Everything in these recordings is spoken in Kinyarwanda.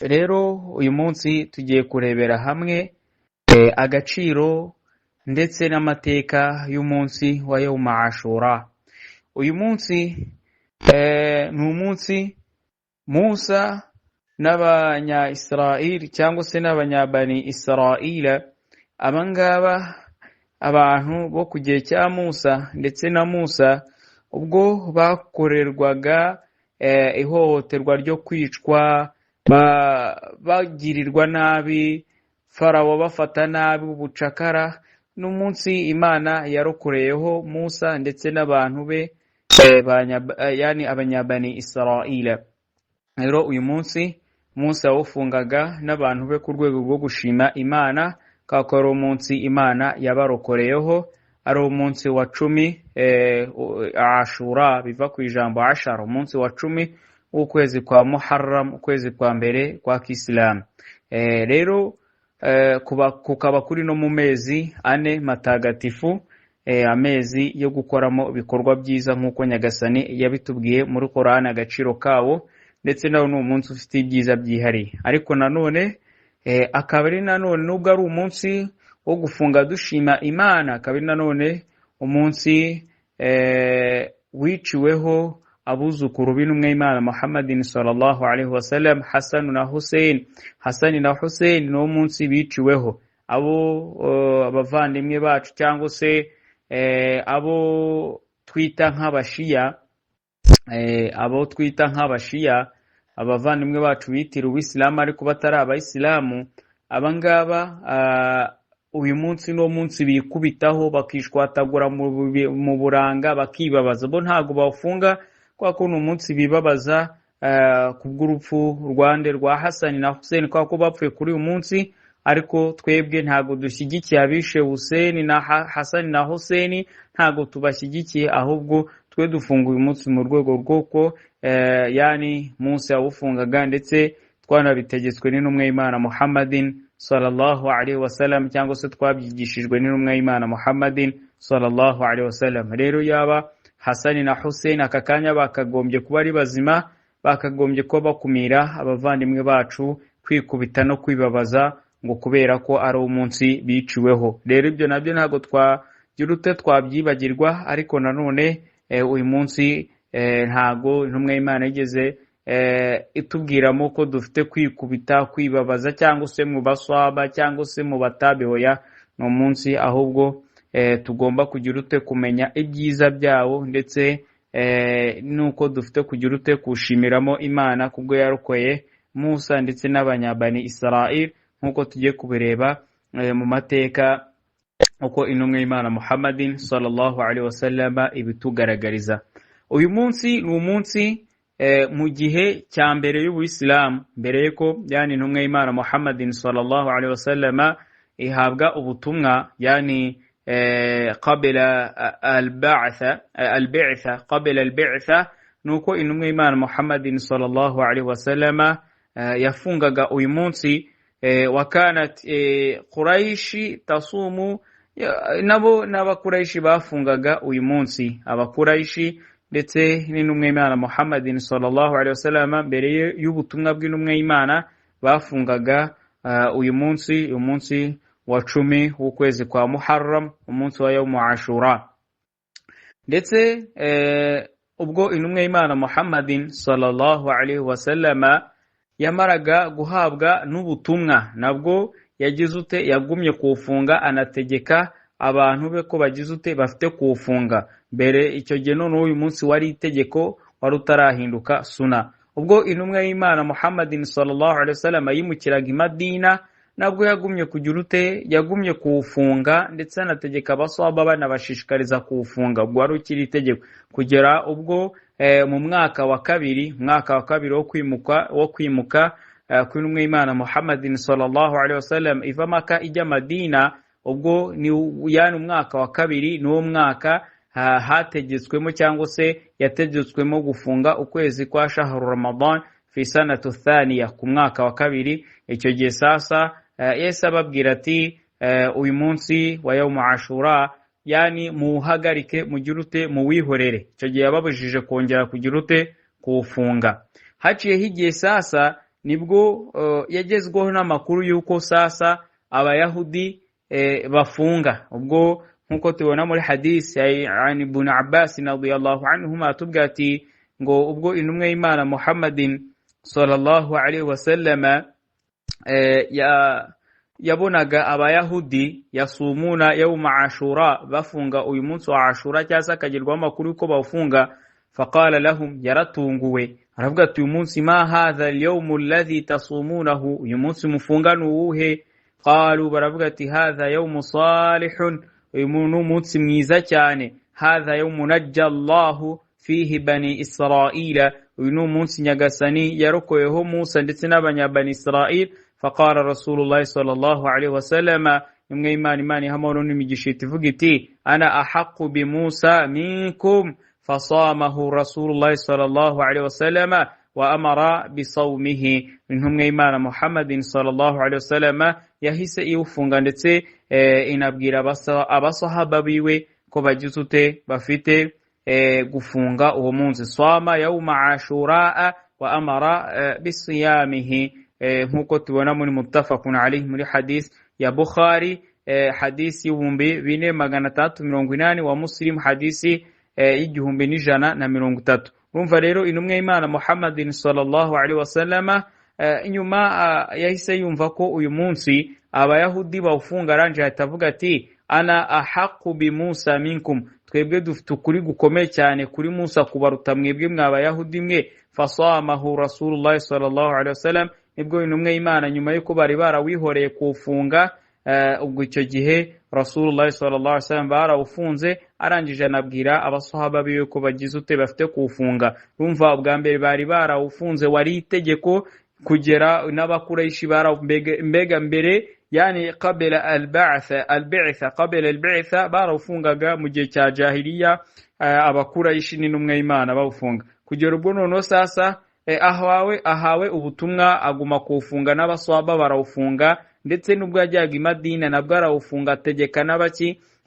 Rero uyu munsi tugiye kurebera hamwe agaciro ndetse n'amateka y'umunsi wa Yawma Ashura. Uyu munsi ni umunsi Musa n'abanya Israel cyangwa se n'abanyabani Israel, abangaba abantu bo ku gihe cya Musa ndetse na Musa ubwo bakorerwaga ihohoterwa ryo kwicwa, bagirirwa nabi, Farawo bafata nabi, ubucakara. N'umunsi Imana yarokoreyeho Musa ndetse n'abantu be, yani abanyabani Israel. Rero uyu munsi Musa yawufungaga n'abantu be ku rwego rwo gushima Imana, kako ari umunsi Imana yabarokoreyeho, ari umunsi wa 10 Ashura, biva ku ijambo ashara, umunsi wa 10 w'ukwezi kwa Muharram, ukwezi kwa mbere kwa Kisilamu. Rero kukaba kuri no mu mezi 4 matagatifu, amezi yo gukoramo ibikorwa byiza nk'uko Nyagasani yabitubwiye muri Qur'an agaciro kawo, ndetse nawo ni umunsi ufite ibyiza byihariye. Ariko nanone akaba ari nanone nubwo ari umunsi wo gufunga dushima Imana, akaba ari nanone umunsi wiciweho abuzukuru b'intumwa Imana Muhammadin sallallahu alaihi wasallam, Hassan na Hussein. Hassan na Hussein no munsi biciweho, abo abavandimwe bacu cyangwa se abo twita nk'abashiya, abavandimwe bacu bitira uw'Islamu ariko batari abayisilamu. Abangaba uyu munsi no munsi bikubitaho, bakishwatagura mu buranga, bakibabaza. Bo ntago bawufunga kwa ko umunsi bibabaza kubw'urupfu rwande rwa Hassan na Hussein, kwa ko bapfuye kuri uyu munsi. Ariko twebwe ntago dushyigikiye abishe Hussein na Hassan na Hussein, ntago tubashyigikiye, ahubwo twe dufunga uyu munsi mu rwego rw'uko yani Musa yawufungaga, ndetse twanabitegetswe n'intumwa y'Imana Muhammadin sallallahu alaihi wasallam, cyangwa se twabyigishijwe n'intumwa y'Imana Muhammadin sallallahu alaihi wasallam. Rero yaba Hassan na Hussein aka kanya bakagombye kuba ari bazima, bakagombye kuba bakumira abavandimwe bacu kwikubita no kwibabaza, ngo kubera ko ari umunsi biciweho. Rero ibyo nabyo ntago twagirute twabyibagirwa. Ariko nanone uyu munsi ntago intumwa y'Imana igeze itubwiramo ko dufite kwikubita, kwibabaza, cyangwa se mu baswaba cyangwa se mu batabihoya. No munsi ahubwo tugomba kugira ute kumenya ibyiza byawo, ndetse nuko dufite kugira ute kushimiramo Imana kubwo yarokoye Musa ndetse n'abanyabani Israel, nkuko tugiye kubireba mu mateka uko intumwa y'Imana Muhammadin sallallahu alaihi wasallam ibitugaragariza. Uyu munsi ni umunsi mu gihe cya mbere y'Ubuyisilamu, mbere yuko yani intumwa y'Imana Muhammadin sallallahu alaihi wasallam ihabwa ubutumwa, yani qabla al-bi'tha, qabla al-bi'tha, nuko intumwa y'Imana Muhammadin sallallahu alaihi wasallam yafungaga uyu munsi. Wakanat Quraishi tasumu, nabo n'abakuraishi bafungaga uyu munsi. Abakuraishi ndetse n'intumwa y'Imana Muhammadin sallallahu alaihi wasallam mbere y'ubutumwa bw'intumwa y'Imana bafungaga uyu munsi wa 10 w'ukwezi kwa Muharram, umunsi wa Yawm Ashura. Ndetse ubwo intumwa y'Imana Muhammadin sallallahu alaihi wasallam yamaraga guhabwa n'ubutumwa, nabwo yagize ute yagumye kufunga, anategeka abantu be ko bagize ute bafite kufunga. Mbere icyo gihe none uyu munsi wari itegeko, wari utarahinduka suna. Ubwo intumwa y'Imana Muhammadin sallallahu alaihi wasallam yimukiraga i Madina, nabwo yagumye kugira ute yagumye kufunga, ndetse anategeka abaswaba banabashishikariza kufunga. Ubwo wari ukiri itegeko kugera ubwo mu mwaka wa kabiri wo kwimuka kw'intumwa y'Imana Muhammadin sallallahu alaihi wasallam iva Maka ijya Madina. Ubwo ni yani umwaka wa kabiri n'uwo mwaka hategetswemo cyangwa se yategetswemo gufunga ukwezi kwa shahru Ramadan fi sanatu thaniya, ku mwaka wa kabiri. Icyo gihe sasa Yesu ababwira ati uyu munsi wa Yawm Ashura yani muhagarike, mugire ute muwihorere. Icyo gihe yababujije kongera kugira ute kufunga. haciye higiye sasa nibwo yagezweho n'amakuru yuko sasa abayahudi bafunga. Ubwo nkuko tubona muri hadisi ya Ibn Abbas radiyallahu anhuma tubwira ati ngo ubwo intumwa y'Imana Muhammadin sallallahu alaihi wasallam yabonaga abayahudi yasumuna yawma ashura bafunga uyu munsi wa ashura cyasa kagirwa amakuru ko bawufunga, faqala lahum, yaratunguwe aravuga ati uyu munsi ma hadha al-yawm alladhi tasumunahu, uyu munsi mufunga nuwuhe? Qalu, baravuga ati hadha yawm salihun, uyu munsi mwiza cyane, hadha yawm najja Allahu fihi bani Israila, uyu munsi nyagasani yarokoyeho Musa ndetse n'abanyabani Israil. Faqala Rasulullah sallallahu alaihi wasallam, imwe imani hamoro n'imigisha ivuga iti ana ahqqu bi Musa minkum, fasamahu Rasulullah sallallahu alaihi wasallam wa amara bi sawmihi. Intumwe y'Imana Muhammadin sallallahu alaihi wasallam yahise iwufunga ndetse inabwira abasahaba biwe ko bagizute bafite gufunga uwo munsi. Sama yawma ashura wa amara bi siyamihi, nkuko tubona muri muttafaqun alayhi muri hadith ya Bukhari, hadisi 2680, wa Muslim hadisi 1130. Urumva rero intumwe y'Imana Muhammadin sallallahu alaihi wasallam inyuma yahise yumva ko uyu munsi abayahudi bawufunga, aranje atavuga ati ana ahqqu bi Musa minkum, twebwe dufite ukuri gukomeye cyane kuri Musa kubaruta mwebwe mwabayahudi mwe. Fasamahu Rasulullah sallallahu alaihi wasallam, nibwo intumwe y'Imana nyuma yuko bari barawihoreye kufunga, ubwo icyo gihe Rasulullah sallallahu alaihi wasallam barawufunze, arangije anabwira abasahaba biwe ko bagizute bafite kufunga. Urumva ubwa mbere bari barawufunze wari itegeko kugera n'abakuraishi mbega mbere, yani qabla al-ba'tha qabla al-ba'tha barawufungaga mu gihe cya jahiliya, abakuraishi n'intumwe y'Imana bawufunga. Kugera ubwo noneho sasa ahawe ubutumwa aguma kufunga, n'abaswaba barawufunga, ndetse nubwo yajyaga i Madina nabwo arawufunga, ategeka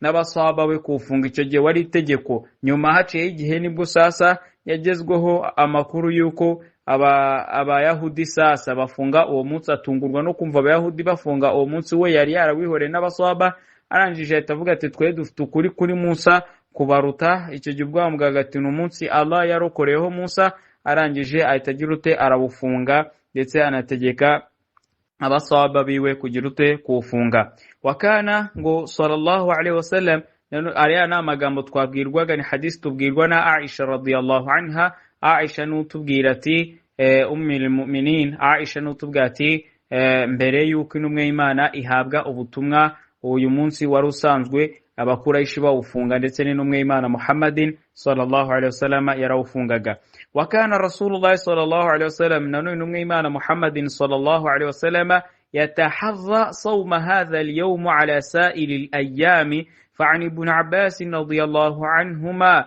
n'abaswaba we kufunga. Icyo gihe wari itegeko. Nyuma haciye igihe nibwo sasa yagezweho amakuru yuko abayahudi sasa bafunga uwo munsi. Atungurwa no kumva abayahudi bafunga uwo munsi, we yari yarawihoreye n'abaswaba, arangije atavuga ati twe dufite ukuri kuri Musa kubaruta. Icyo gihe ubwo bamubwiraga ati umunsi Allah yarokoreyeho Musa, arangije ahita agira ute arawufunga, ndetse anategeka abasahaba biwe kugira ute kuwufunga. Wakana ngo sallallahu alaihi wasallam, ariya ni amagambo twabwirwaga, ni hadisi tubwirwa na Aisha radiyallahu anha. Aisha nutubwira ati ummul mu'minin, Aisha nutubwira ati mbere yuko intumwe y'Imana ihabwa ubutumwa, uyu munsi wari usanzwe abakuraishi bawufunga, ndetse n'intumwe y'Imana Muhammadin sallallahu alaihi wasallam yarawufungaga. Wakana Rasulullah sallallahu alaihi wasallam, nanu intumwe y'Imana Muhammadin sallallahu alaihi wasallam yataharra sawma hadha al-yawm ala sa'il al-ayyam. فعن ابن عباس رضي الله عنهما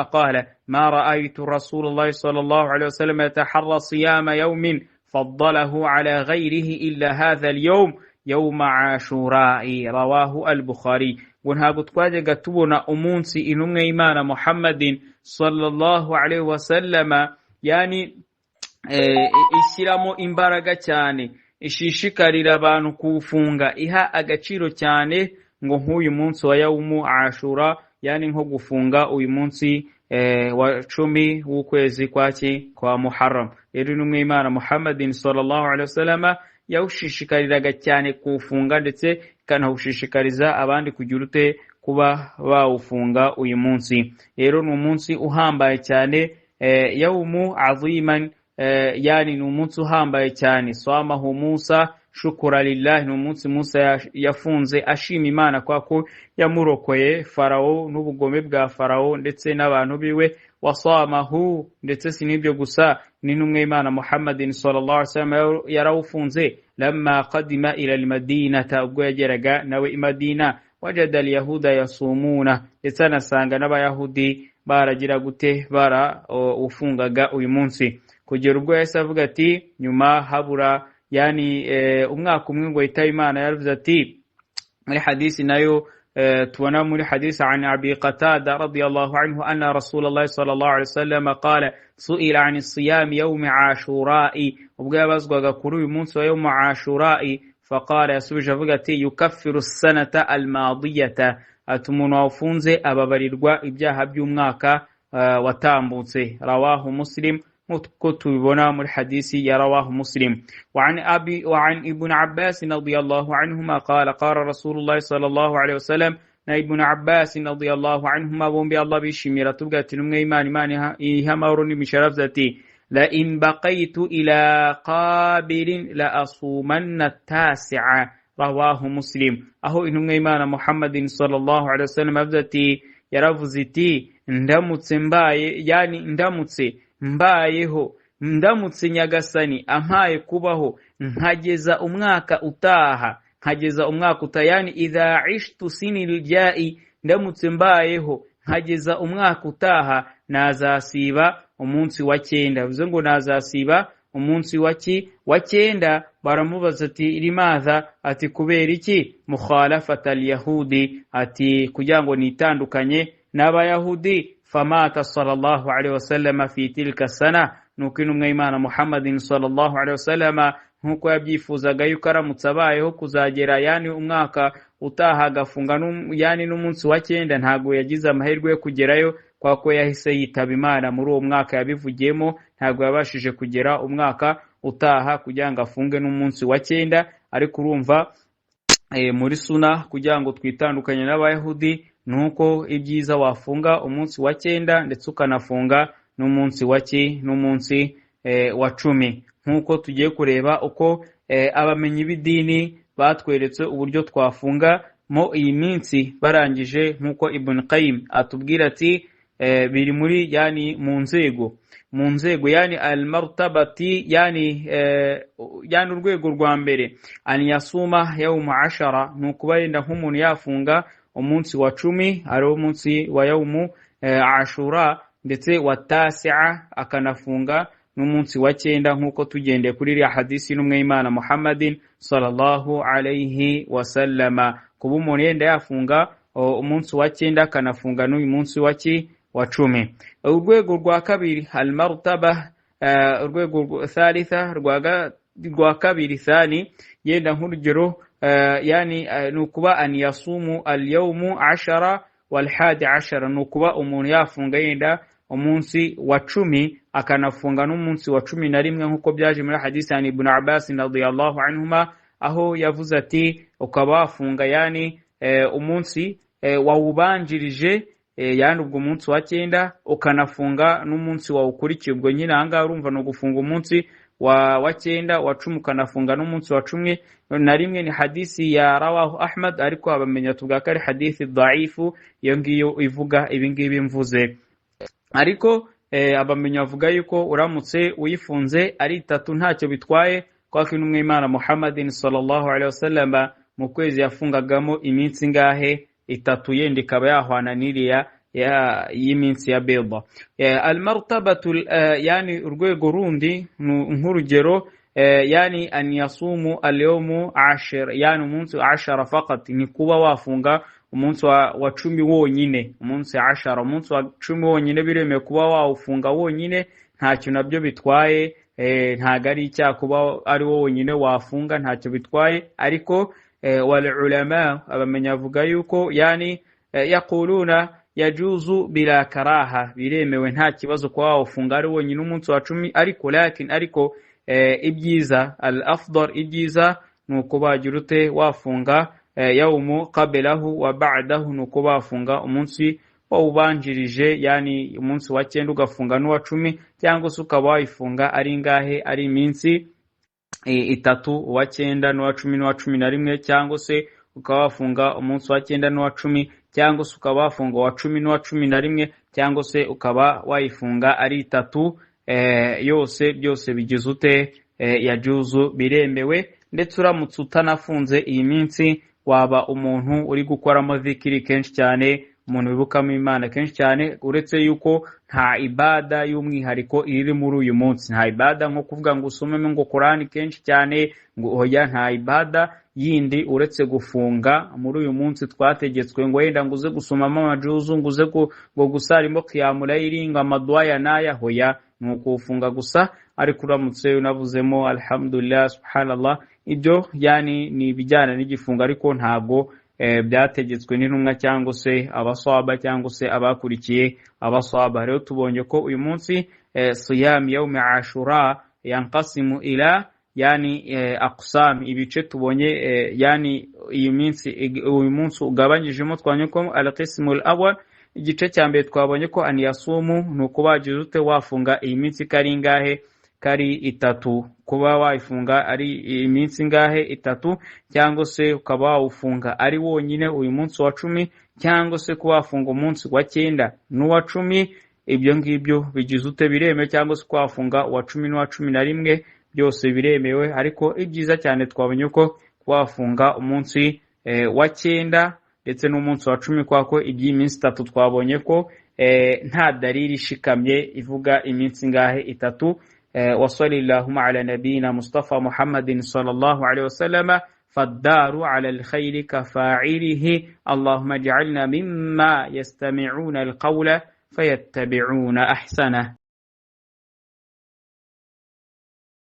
قال ما رأيت رسول الله صلى الله عليه وسلم يتحرى صيام يوم فضله على غيره إلا هذا اليوم يوم عاشوراء. رواه البخاري. ونهاجو تواجه تبونا أمونسي إنمي إيمان محمد صلى الله عليه وسلم, yani ishyiramo imbaraga cyane, ishishikarira abantu kufunga, iha agaciro cyane ngo nk'uyu munsi wa yawmu ashura, yani nko gufunga uyu munsi wa 10 w'ukwezi kwa Muharram. Rero n'umwe Imana Muhammadin sallallahu alaihi wasallam yawushishikariraga cyane kufunga, ndetse kanawushishikariza abandi kugira ute kuba bawufunga uyu munsi. Rero ni umunsi uhambaye cyane, yawmu aziman, yani ni umunsi uhambaye cyane. Swamahu Musa shukura lillahi, ni umunsi Musa yafunze ashima Imana kwa ko yamurokoye Farao n'ubugome bwa Farao ndetse n'abantu biwe. Wasamahu, ndetse sinibyo gusa, ni n'umwe Imana Muhammadin sallallahu alaihi wasallam yarawufunze lamma qadima ila al-Madinata, ubwo yageraga nawe i Madina. Wajada al-yahuda yasumuna, ndetse anasanga n'abayahudi baragira gute ufungaga uyu munsi. Kugera ubwo yahise avuga ati nyuma habura yani umwaka umwe ngo yitaye Imana, yaravuze ati muri hadisi nayo tubona muri hadisi an Abi Qatada radiyallahu anhu anna Rasulullah sallallahu alaihi wasallam qala su'ila 'ani siyam yawm Ashura'i, ubwo yabazwaga kuri uyu munsi wa yawm Ashura'i faqala, yasubije avuga ati yukaffiru as-sanata al-madiyata, ati umuntu wafunze ababarirwa ibyaha by'umwaka watambutse. Rawahu Muslim, nkuko tubibona muri hadisi ya rawahu Muslim. Wa an Ibn Abbas radiyallahu anhuma qala qala Rasulullah sallallahu alaihi wasallam, na Ibn Abbas radiyallahu anhuma bombi Allah bishimira tubwa ati numwe Imana ihamahoro n'imisharavye ati la in baqaytu ila qabilin la asumanna at-tasi'a. Rawahu Muslim. Aho intumwe Imana Muhammadin sallallahu alaihi wasallam avuze ati, yaravuze iti ndamutse mbaye, yani ndamutse mbayeho, ndamutse Nyagasani ampaye kubaho nkageza umwaka utaha, yani idha ishtu sinil ja'i, ndamutse mbayeho nkageza umwaka utaha nazasiba umunsi wa 9. Bivuze ngo nazasiba umunsi wa 9. Baramubaza ati limadha, ati kubera iki? Mukhalafata al-yahudi, ati kugira ngo nitandukanye n'abayahudi. Famata sallallahu alaihi wasallam fi tilka sana, nuko intumwe Imana Muhammadin sallallahu alaihi wasallam nkuko yabyifuzaga yuko aramutse abayeho kuzagera yani umwaka utaha agafunga yani n'umunsi wa 9, ntago yagize amahirwe yo kugerayo kwa ko yahise yitaba Imana muri uwo mwaka yabivugiyemo. Ntago yabashije kugera umwaka utaha kugira ngo afunge n'umunsi wa 9. ariko urumva muri suna kugira ngo twitandukanye n'abayahudi nuko ibyiza wafunga umunsi wa 9 ndetse ukanafunga n'umunsi wa 10, nkuko tugiye kureba uko abamenyi b'idini batweretse uburyo twafunga mo iyi minsi barangije. Nkuko Ibn Qayyim atubwira ati biri muri yani mu nzego yani al-martabati, yani urwego rwa mbere an yasuma yawm 10, nukuba yenda nk'umuntu yafunga umunsi wa 10 ari umunsi wa yawm Ashura, ndetse wa 9 akanafunga n'umunsi wa 9, nkuko tugendeye kuri iriya hadisi n'umwe Imana Muhammadin sallallahu alayhi wasallama. Kuba umuntu yenda yafunga umunsi wa 9 akanafunga n'uyu munsi wa 10. Urwego rwa kabiri al-martaba, urwego thalitha rwa kabiri thani, yenda nk'urugero yani nukuba an yasumu al-yawm 10 wal 11, nukuba umuntu yafunga yenda umunsi wa 10 akanafunga n'umunsi wa 11, nkuko byaje muri hadisi ya Ibn Abbas radiyallahu anhuma, aho yavuze ati ukaba wafunga yani umunsi wawubanjirije, yani ubwo munsi wa 9 ukanafunga n'umunsi wawukurikiye. Ubwo nyine ahangaha urumva no gufunga umunsi wa 9, wa 10 ukanafunga n'umunsi wa 11. Ni hadisi ya rawahu Ahmad, ariko abamenya tuvuga ko ari hadisi dhaifu, iyo ngiyo ivuga ibingibi mvuze. Ariko abamenya bavuga yuko uramutse uyifunze ari 3 ntacyo bitwaye, kwa ko intumwe Imana Muhammadin sallallahu alaihi wasallam mu kwezi yafungagamo iminsi ngahe? 3, yenda ikaba yahwana n'iriya y'iminsi ya beba. Al-martabatu yani urwego rundi nk'urugero yani an yasumu al-yawm 10, yani umunsi 10 fakat, ni kuba wafunga umunsi wa 10 wonyine. Umunsi 10, umunsi wa 10 wonyine biremeye kuba wawufunga wonyine, ntacyo nabyo bitwaye. Ntago ari icyaha kuba ari wo wonyine wafunga, ntacyo bitwaye. Ariko wal ulama abamenya avuga yuko yani yaquluna yajuzu bila karaha, biremewe nta kibazo kuba wawufunga ari wonyine umunsi wa 10. Ariko ibyiza al-afdal, ibyiza nuko bagira ute wafunga yawmu qablahu wa ba'dahu, nuko bafunga umunsi wawubanjirije, yani umunsi wa 9 ugafunga n'uwa 10, cyangwa se ukaba wayifunga ari ngahe? Ari iminsi 3, uwa 9 n'uwa 10 n'uwa 11, cyangwa se ukaba wafunga umunsi wa 9 n'uwa 10, cyangwa se ukaba wafunga uwa 10 n'uwa 11, cyangwa se ukaba wayifunga ari 3. Yose byose bigize ute yajuzu, biremewe. Ndetse uramutse utanafunze iyi minsi, waba umuntu uri gukoramo dhikiri kenshi cyane, umuntu wibukamo Imana kenshi cyane, uretse yuko nta ibada y'umwihariko iri muri uyu munsi, nta ibada nko kuvuga ngo usomemo ngo Qur'ani kenshi cyane, ngo oya, nta ibada yindi uretse gufunga muri uyu munsi twategetswe ngo yenda ngo uze gusomamo amajuzu, ngo uze ngo gusarimo qiyamul layl, ngo amadua ya naya, hoya nuko ufunga gusa. ariko uramutse unavuzemo alhamdulillah subhanallah, ibyo yani ni bijyana n'igifungo, ariko ntabwo byategetswe n'intumwa cyangwa se abaswaba cyangwa se abakurikiye abaswaba. Rero tubonye ko uyu munsi siyam yawm ashura yanqasimu ila yani aqsam, ibice tubonye yani uyu munsi ugabanyijemo, twabonye ko al-qismul awwal, igice cya mbere twabonye ko aniyasumu nuko bagize ute wafunga iyi minsi kari ingahe, kari itatu. Kuba wayifunga ari iminsi ingahe, itatu, cyangwa se ukaba wawufunga ari wonyine uyu munsi wa 10, cyangwa se kuba wafunga umunsi wa 9 n'uwa 10, ibyo ngibyo bigize ute biremewe, cyangwa se kwafunga uwa 10 n'uwa 11, byose biremewe. Ariko ibyiza cyane twabonye ko wafunga umunsi wa 9 ndetse n'umunsi wa 10, kwako iby'iminsi 3 twabonye ko nta dalili shikamye ivuga iminsi ngahe itatu. وصلى اللهم على نبينا مصطفى محمد صلى الله عليه وسلم فالدار على الخير كفاعله اللهم اجعلنا مما يستمعون القول فيتبعون أحسنه.